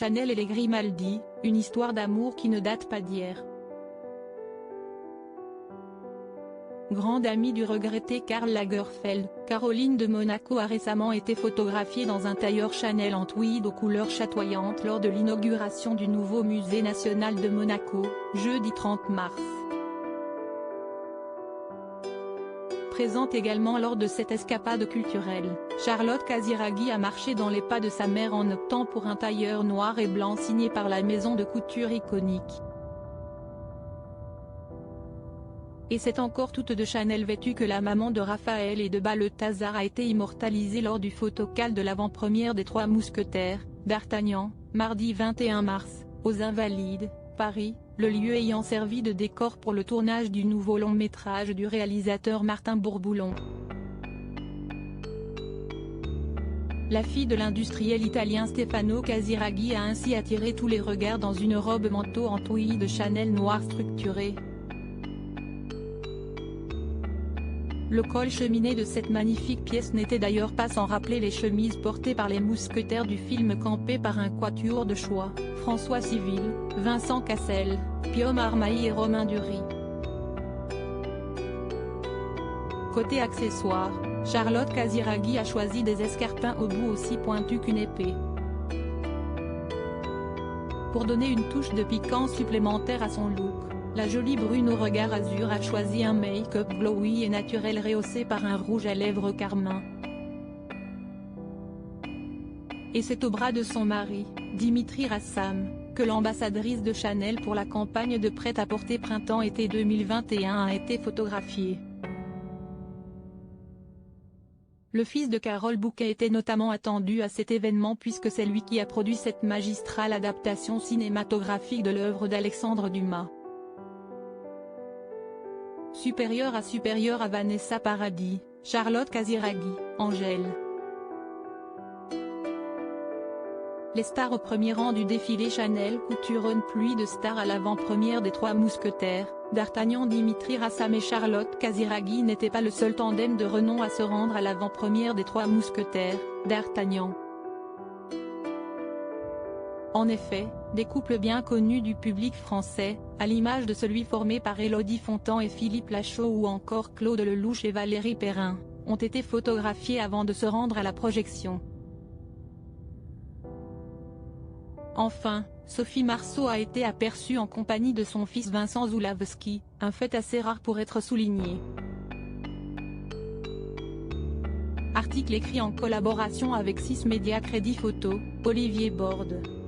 Chanel et les Grimaldi, une histoire d'amour qui ne date pas d'hier. Grande amie du regretté Karl Lagerfeld, Caroline de Monaco a récemment été photographiée dans un tailleur Chanel en tweed aux couleurs chatoyantes lors de l'inauguration du nouveau musée national de Monaco, jeudi 30 mars. Présente également lors de cette escapade culturelle, Charlotte Casiraghi a marché dans les pas de sa mère en optant pour un tailleur noir et blanc signé par la maison de couture iconique. Et c'est encore toute de Chanel vêtue que la maman de Raphaël et de Balthazar a été immortalisée lors du photocall de l'avant-première des Trois Mousquetaires, d'Artagnan, mardi 21 mars, aux Invalides, Paris, le lieu ayant servi de décor pour le tournage du nouveau long-métrage du réalisateur Martin Bourboulon. La fille de l'industriel italien Stefano Casiraghi a ainsi attiré tous les regards dans une robe manteau en tweed de Chanel noir structuré. Le col cheminé de cette magnifique pièce n'était d'ailleurs pas sans rappeler les chemises portées par les mousquetaires du film campé par un quatuor de choix, François Civil, Vincent Cassel, Guillaume Armailly et Romain Duris. Côté accessoires, Charlotte Casiraghi a choisi des escarpins au bout aussi pointus qu'une épée. Pour donner une touche de piquant supplémentaire à son look, la jolie brune au regard azur a choisi un make-up glowy et naturel rehaussé par un rouge à lèvres carmin. Et c'est au bras de son mari, Dimitri Rassam, que l'ambassadrice de Chanel pour la campagne de prêt-à-porter printemps-été 2021 a été photographiée. Le fils de Carole Bouquet était notamment attendu à cet événement puisque c'est lui qui a produit cette magistrale adaptation cinématographique de l'œuvre d'Alexandre Dumas. Supérieure à Vanessa Paradis, Charlotte Casiraghi, Angèle. Les stars au premier rang du défilé Chanel couture une pluie de stars à l'avant-première des Trois Mousquetaires, d'Artagnan. Dimitri Rassam et Charlotte Casiraghi n'étaient pas le seul tandem de renom à se rendre à l'avant-première des Trois Mousquetaires, d'Artagnan. En effet, des couples bien connus du public français, à l'image de celui formé par Élodie Fontan et Philippe Lachaud ou encore Claude Lelouch et Valérie Perrin, ont été photographiés avant de se rendre à la projection. Enfin, Sophie Marceau a été aperçue en compagnie de son fils Vincent Zulawski, un fait assez rare pour être souligné. Article écrit en collaboration avec 6 Médias Crédit Photo, Olivier Borde.